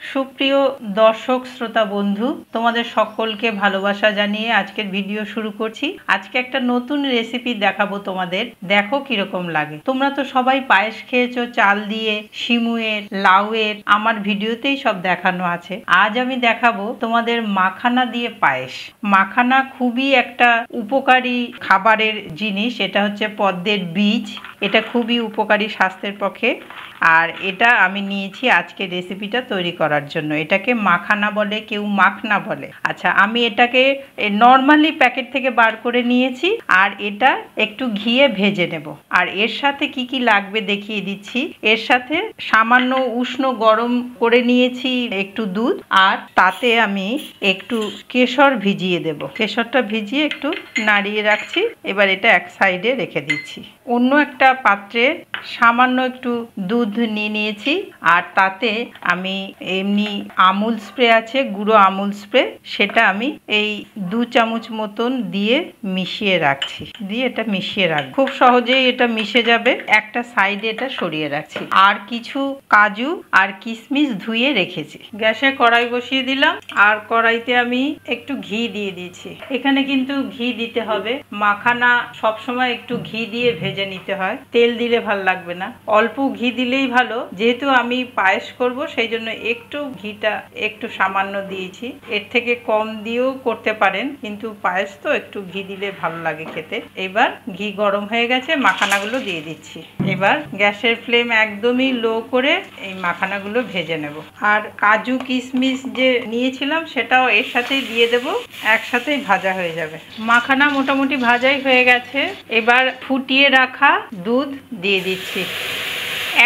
সুপ্রিয় দর্শক শ্রোতা বন্ধু, তোমাদের সকলকে ভালোবাসা জানিয়ে আজকের ভিডিও শুরু করছি। আজকে একটা নতুন রেসিপি দেখাবো তোমাদের, দেখো কিরকম লাগে। তোমরা তো সবাই পায়েস খেয়েছো চাল দিয়ে, শিমুয়ের, লাউয়ের, আমার ভিডিওতেই সব দেখানো আছে। আজ আমি দেখাবো তোমাদের মাখানা দিয়ে পায়েস। মাখানা খুবই একটা উপকারী খাবারের জিনিস। এটা হচ্ছে পদ্মের বীজ, এটা খুবই উপকারী স্বাস্থ্যের পক্ষে। আর এটা আমি নিয়েছি আজকে রেসিপিটা তৈরি করার জন্য। এটাকে মাখানা বলে, কেউ মাখনা বলে। আচ্ছা, আমি এটাকে নর্মালি প্যাকেট থেকে বার করে নিয়েছি আর এটা একটু ঘিয়ে ভেজে নেব। আর এর সাথে কি কি লাগবে দেখিয়ে দিচ্ছি। এর সাথে সামান্য উষ্ণ গরম করে নিয়েছি একটু দুধ, আর তাতে আমি একটু কেশর ভিজিয়ে দেব। কেশরটা ভিজিয়ে একটু নাড়িয়ে রাখছি। এবার এটা এক সাইডে রেখে দিচ্ছি। অন্য একটা পাত্রে সামান্য একটু দুধ নিয়ে নিয়েছি, আর তাতে আমি এমনি আমুল স্প্রে আছে, গুঁড়ো আমুল স্প্রে, সেটা আমি এই 2 চামচ মতন দিয়ে মিশিয়ে রাখছি। দিয়ে এটা মিশিয়ে রাখবো, খুব সহজেই এটা মিশে যাবে। একটা সাইডে এটা সরিয়ে রাখছি। আর কিছু কাজু আর কিশমিশ ধুয়ে রেখেছি। গ্যাসে কড়াই বসিয়ে দিলাম, আর কড়াইতে আমি একটু ঘি দিয়ে দিয়েছি। এখানে কিন্তু ঘি দিতে হবে। মাখানা সবসময় একটু ঘি দিয়ে ভেজে নিতে হয়, তেল দিলে ভাল লাগবে না। অল্প ঘি দিলেই ভালো, যেহেতু আমি পায়েস করব সেই জন্য একটু ঘিটা একটু সামান্য দিয়েছি। এর থেকে কম দিয়েও করতে পারেন, কিন্তু পায়েস তো একটু ঘি দিলে ভালো লাগে খেতে। এবার ঘি গরম হয়ে গেছে, মাখানাগুলো দিয়ে দিচ্ছি। এবার গ্যাসের ফ্লেম একদমই লো করে এই মাখানাগুলো ভেজে নেব। আর কাজু কিশমিশ যে নিয়েছিলাম সেটাও এর সাথেই দিয়ে দেব, একসাথেই ভাজা হয়ে যাবে। মাখানা মোটামুটি ভাজাই হয়ে গেছে। এবার ফুটিয়ে রাখা দুধ দিয়ে দিচ্ছি।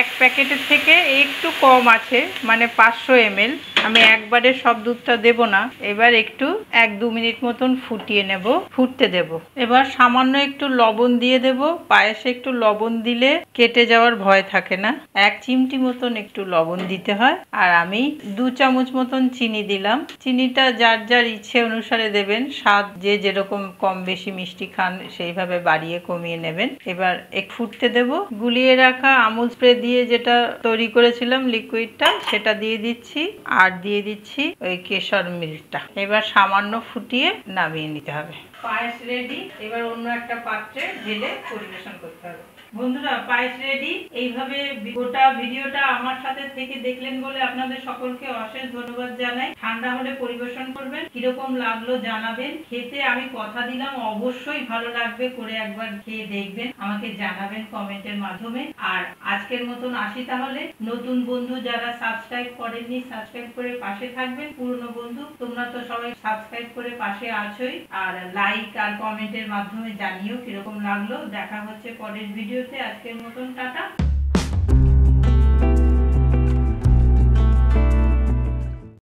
এক প্যাকেটের থেকে একটু কম আছে, মানে 500 ml। আমি একবারে সব দুধটা দেব না। এবার একটু 1-2 মিনিট মতন ফুটিয়ে নেব, ফুটতে দেব। এবার সামান্য একটু লবণ দিয়ে দেব। পায়েসে একটু লবণ দিলে কেটে যাওয়ার ভয় থাকে না। 1 চিমটি মতন একটু লবণ দিতে হয়। আর আমি 2 চামচ মতন চিনি দিলাম। চিনিটা যার যার ইচ্ছে অনুসারে দেবেন, স্বাদ যে যেরকম কম বেশি মিষ্টি খান সেইভাবে বাড়িয়ে কমিয়ে নেবেন। এবার এক ফুটতে দেব। গুলিয়ে রাখা আমুল স্প্রে দিয়ে যেটা তৈরি করেছিলাম লিকুইডটা, সেটা দিয়ে দিচ্ছি। আর দিয়ে দিচ্ছি ওই কেশর মিল্কটা। এবার সামান্য ফুটিয়ে নামিয়ে নিতে হবে। পায়েস রেডি। এবার অন্য একটা পাত্রে ঢেলে পরিবেশন করতে হবে। বন্ধুরা, পায়েস রেডি। এইভাবে গোটা ভিডিওটা আমার সাথে থেকে দেখলেন বলে আপনাদের সকলকে অশেষ ধন্যবাদ জানাই। ঠান্ডা হলে পরিবেশন করবেন। কিরকম লাগলো জানাবেন। খেতে আমি কথা দিলাম অবশ্যই ভালো লাগবে, করে একবার খেয়ে দেখবেন, আমাকে জানাবেন কমেন্টের মাধ্যমে। আর আজকের মতন আসি তাহলে। নতুন বন্ধু যারা সাবস্ক্রাইব করেননি, সাবস্ক্রাইব করে পাশে থাকবেন। পুরনো বন্ধু তোমরা তো সবাই সাবস্ক্রাইব করে পাশে আছোই। আর লাইক আর কমেন্টের মাধ্যমে জানিও কিরকম লাগলো। দেখা হচ্ছে পরের ভিডিওতে। আজকের মতন টাটা।